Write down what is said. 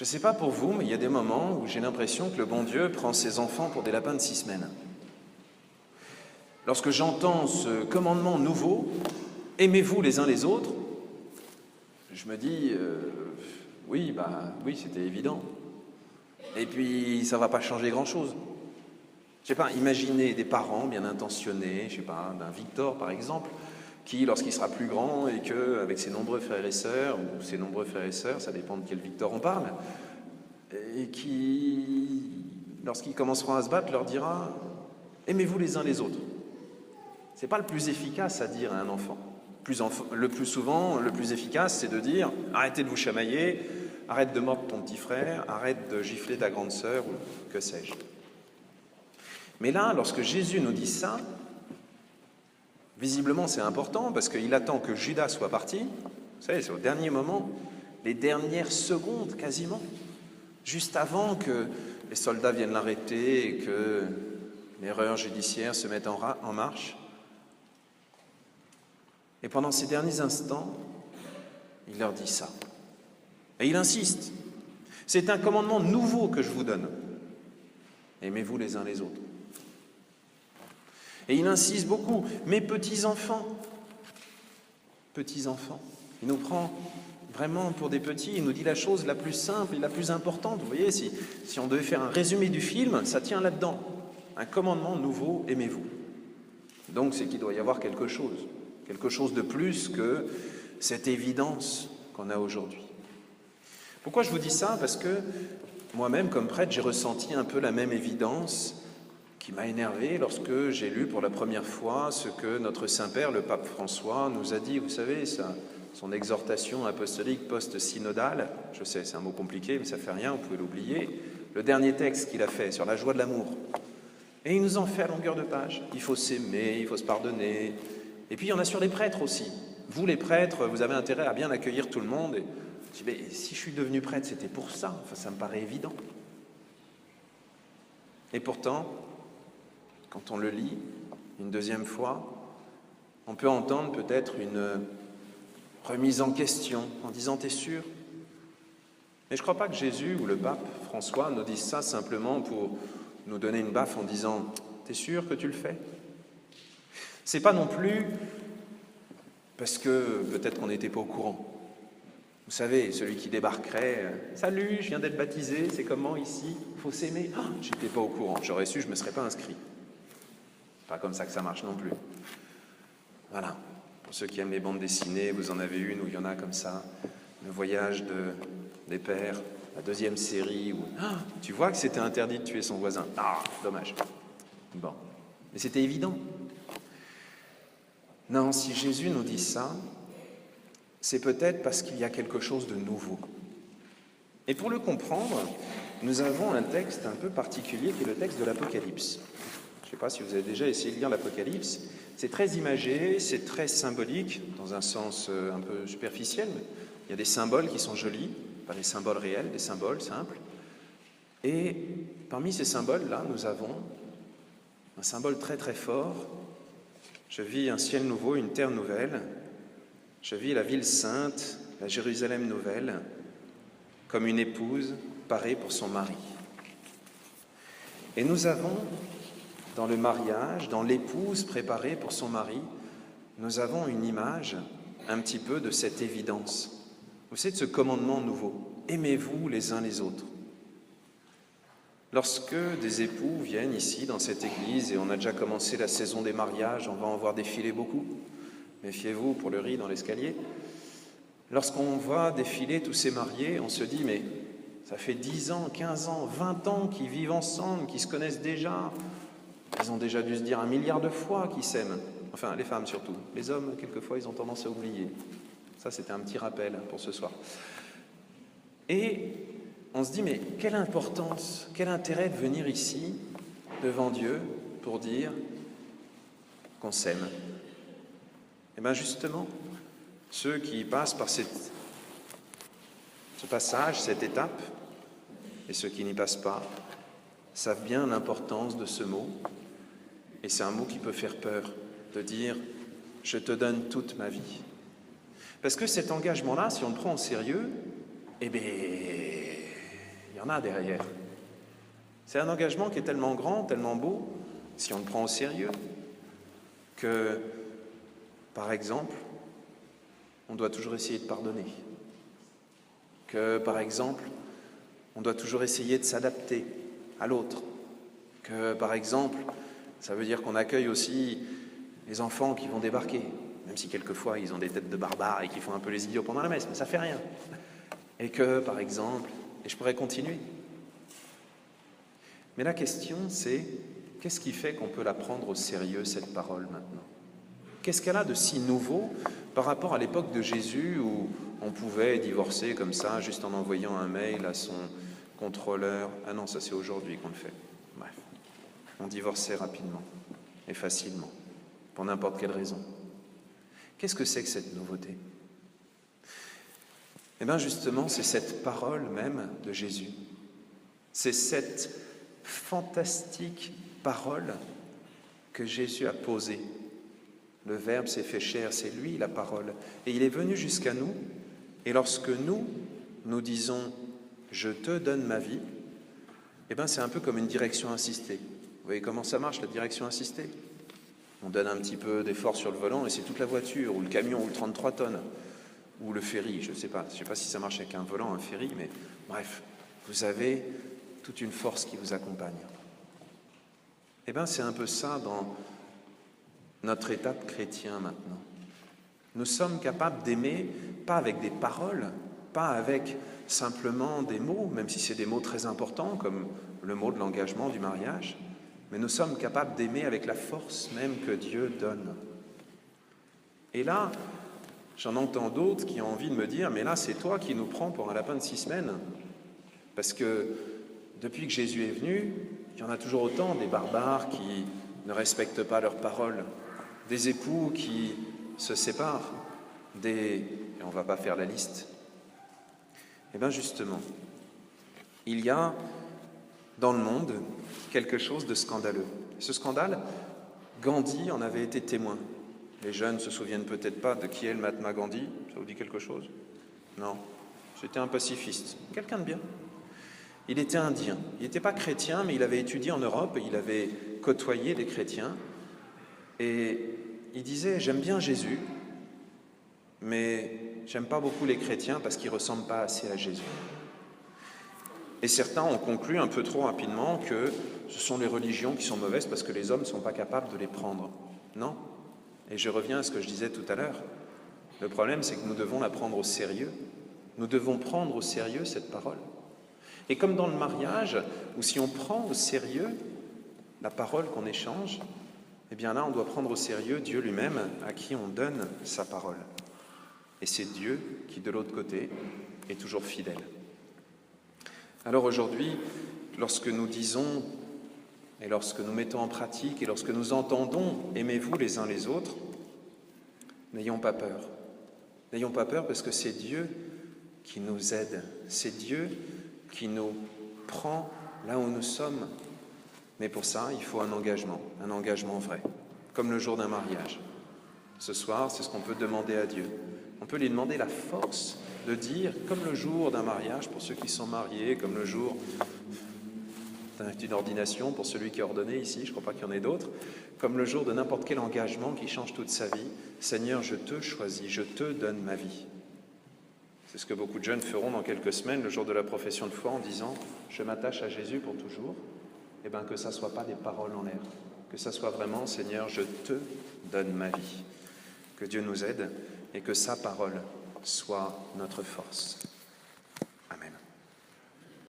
Je ne sais pas pour vous, mais il y a des moments où j'ai l'impression que le bon Dieu prend ses enfants pour des lapins de 6 semaines. Lorsque j'entends ce commandement nouveau, aimez-vous les uns les autres, je me dis, oui, c'était évident. Et puis, ça ne va pas changer grand-chose. Je ne sais pas, imaginez des parents bien intentionnés, je ne sais pas, d'un Victor par exemple, qui, lorsqu'il sera plus grand et qu'avec ses nombreux frères et sœurs, ou ses nombreux frères et sœurs, ça dépend de quel Victor on parle, et qui, lorsqu'ils commenceront à se battre, leur dira « Aimez-vous les uns les autres ». Ce n'est pas le plus efficace à dire à un enfant. Le plus souvent, le plus efficace, c'est de dire « Arrêtez de vous chamailler, arrête de mordre ton petit frère, arrête de gifler ta grande sœur, ou que sais-je ». Mais là, lorsque Jésus nous dit ça, visiblement c'est important parce qu'il attend que Judas soit parti. Vous savez, c'est au dernier moment, les dernières secondes quasiment, juste avant que les soldats viennent l'arrêter et que l'erreur judiciaire se mette en marche. Et pendant ces derniers instants, il leur dit ça. Et il insiste. C'est un commandement nouveau que je vous donne. Aimez-vous les uns les autres. Et il insiste beaucoup. Mes petits-enfants, il nous prend vraiment pour des petits, il nous dit la chose la plus simple et la plus importante. Vous voyez, si on devait faire un résumé du film, ça tient là-dedans. Un commandement nouveau, aimez-vous. Donc c'est qu'il doit y avoir quelque chose de plus que cette évidence qu'on a aujourd'hui. Pourquoi je vous dis ça? Parce que moi-même, comme prêtre, j'ai ressenti un peu la même évidence qui m'a énervé lorsque j'ai lu pour la première fois ce que notre Saint-Père, le pape François, nous a dit. Vous savez, son exhortation apostolique post-synodale, je sais, c'est un mot compliqué, mais ça fait rien, vous pouvez l'oublier, le dernier texte qu'il a fait sur la joie de l'amour. Et il nous en fait à longueur de page. Il faut s'aimer, il faut se pardonner. Et puis il y en a sur les prêtres aussi. Vous, les prêtres, vous avez intérêt à bien accueillir tout le monde. Et je dis, mais si je suis devenu prêtre, c'était pour ça. Enfin, ça me paraît évident. Et pourtant, quand on le lit une deuxième fois, on peut entendre peut-être une remise en question en disant « T'es sûr ?» Mais je ne crois pas que Jésus ou le pape François nous disent ça simplement pour nous donner une baffe en disant « T'es sûr que tu le fais ?» C'est pas non plus parce que peut-être qu'on n'était pas au courant. Vous savez, celui qui débarquerait « Salut, je viens d'être baptisé, c'est comment ici? Il faut s'aimer. Ah, j'étais pas au courant, j'aurais su, je ne me serais pas inscrit. » Pas comme ça que ça marche non plus. Voilà. Pour ceux qui aiment les bandes dessinées, vous en avez une où il y en a comme ça, le voyage des pères, la deuxième série où tu vois que c'était interdit de tuer son voisin. Ah, dommage. Bon. Mais c'était évident. Non, si Jésus nous dit ça, c'est peut-être parce qu'il y a quelque chose de nouveau. Et pour le comprendre, nous avons un texte un peu particulier qui est le texte de l'Apocalypse. Je ne sais pas si vous avez déjà essayé de lire l'Apocalypse. C'est très imagé, c'est très symbolique, dans un sens un peu superficiel. Mais il y a des symboles qui sont jolis, pas des symboles réels, des symboles simples. Et parmi ces symboles-là, nous avons un symbole très très fort. Je vis un ciel nouveau, une terre nouvelle. Je vis la ville sainte, la Jérusalem nouvelle, comme une épouse parée pour son mari. Et nous avons, dans le mariage, dans l'épouse préparée pour son mari, nous avons une image un petit peu de cette évidence. Vous savez, de ce commandement nouveau. Aimez-vous les uns les autres. Lorsque des époux viennent ici, dans cette église, et on a déjà commencé la saison des mariages, on va en voir défiler beaucoup. Méfiez-vous pour le riz dans l'escalier. Lorsqu'on voit défiler tous ces mariés, on se dit, mais ça fait 10 ans, 15 ans, 20 ans qu'ils vivent ensemble, qu'ils se connaissent déjà. Ils ont déjà dû se dire 1 milliard de fois qu'ils s'aiment. Enfin, les femmes surtout. Les hommes, quelquefois, ils ont tendance à oublier. Ça, c'était un petit rappel pour ce soir. Et on se dit, mais quelle importance, quel intérêt de venir ici, devant Dieu, pour dire qu'on s'aime. Et bien justement, ceux qui passent par ce passage, cette étape, et ceux qui n'y passent pas, savent bien l'importance de ce mot. Et c'est un mot qui peut faire peur, de dire « je te donne toute ma vie ». Parce que cet engagement-là, si on le prend au sérieux, eh bien, Il y en a derrière. C'est un engagement qui est tellement grand, tellement beau, si on le prend au sérieux, que, par exemple, on doit toujours essayer de pardonner. Que, par exemple, on doit toujours essayer de s'adapter à l'autre. Que, par exemple, ça veut dire qu'on accueille aussi les enfants qui vont débarquer, même si quelquefois ils ont des têtes de barbares et qui font un peu les idiots pendant la messe, mais ça fait rien. Et que, par exemple, et je pourrais continuer. Mais la question, c'est qu'est-ce qui fait qu'on peut la prendre au sérieux, cette parole, maintenant? Qu'est-ce qu'elle a de si nouveau par rapport à l'époque de Jésus où on pouvait divorcer comme ça, juste en envoyant un mail à son contrôleur? Ah non, ça c'est aujourd'hui qu'on le fait. Bref, on divorçait rapidement et facilement, pour n'importe quelle raison. Qu'est-ce que c'est que cette nouveauté? Eh bien justement, c'est cette parole même de Jésus. C'est cette fantastique parole que Jésus a posée. Le Verbe s'est fait chair, c'est lui la parole. Et il est venu jusqu'à nous. Et lorsque nous disons « je te donne ma vie », eh bien c'est un peu comme une direction assistée. Vous voyez comment ça marche, la direction assistée? On donne un petit peu d'effort sur le volant et c'est toute la voiture, ou le camion, ou le 33 tonnes, ou le ferry, je ne sais pas si ça marche avec un volant, un ferry, mais bref, vous avez toute une force qui vous accompagne. Eh bien, c'est un peu ça dans notre étape chrétien maintenant. Nous sommes capables d'aimer, pas avec des paroles, pas avec simplement des mots, même si c'est des mots très importants, comme le mot de l'engagement du mariage, mais nous sommes capables d'aimer avec la force même que Dieu donne. Et là, j'en entends d'autres qui ont envie de me dire « mais là, c'est toi qui nous prends pour un lapin de 6 semaines ». Parce que depuis que Jésus est venu, il y en a toujours autant des barbares qui ne respectent pas leurs paroles, des époux qui se séparent, et on ne va pas faire la liste. Eh bien justement, il y a dans le monde quelque chose de scandaleux. Ce scandale, Gandhi en avait été témoin. Les jeunes ne se souviennent peut-être pas de qui est le Mahatma Gandhi. Ça vous dit quelque chose? Non. C'était un pacifiste, quelqu'un de bien. Il était indien. Il n'était pas chrétien, mais il avait étudié en Europe et il avait côtoyé des chrétiens. Et il disait « j'aime bien Jésus, mais j'aime pas beaucoup les chrétiens parce qu'ils ne ressemblent pas assez à Jésus ». Et certains ont conclu un peu trop rapidement que ce sont les religions qui sont mauvaises parce que les hommes ne sont pas capables de les prendre. Non. Et je reviens à ce que je disais tout à l'heure. Le problème, c'est que nous devons la prendre au sérieux. Nous devons prendre au sérieux cette parole. Et comme dans le mariage, où si on prend au sérieux la parole qu'on échange, eh bien là, on doit prendre au sérieux Dieu lui-même à qui on donne sa parole. Et c'est Dieu qui, de l'autre côté, est toujours fidèle. Alors aujourd'hui, lorsque nous disons, et lorsque nous mettons en pratique, et lorsque nous entendons « aimez-vous les uns les autres », n'ayons pas peur. N'ayons pas peur parce que c'est Dieu qui nous aide. C'est Dieu qui nous prend là où nous sommes. Mais pour ça, il faut un engagement vrai, comme le jour d'un mariage. Ce soir, c'est ce qu'on peut demander à Dieu. On peut lui demander la force de dire, comme le jour d'un mariage pour ceux qui sont mariés, comme le jour d'une ordination pour celui qui est ordonné ici, je ne crois pas qu'il y en ait d'autres, comme le jour de n'importe quel engagement qui change toute sa vie. Seigneur, je te choisis, je te donne ma vie. C'est ce que beaucoup de jeunes feront dans quelques semaines, le jour de la profession de foi, en disant « je m'attache à Jésus pour toujours ». Eh bien, que ça ne soit pas des paroles en l'air, que ça soit vraiment « Seigneur, je te donne ma vie ». Que Dieu nous aide et que sa parole soit notre force.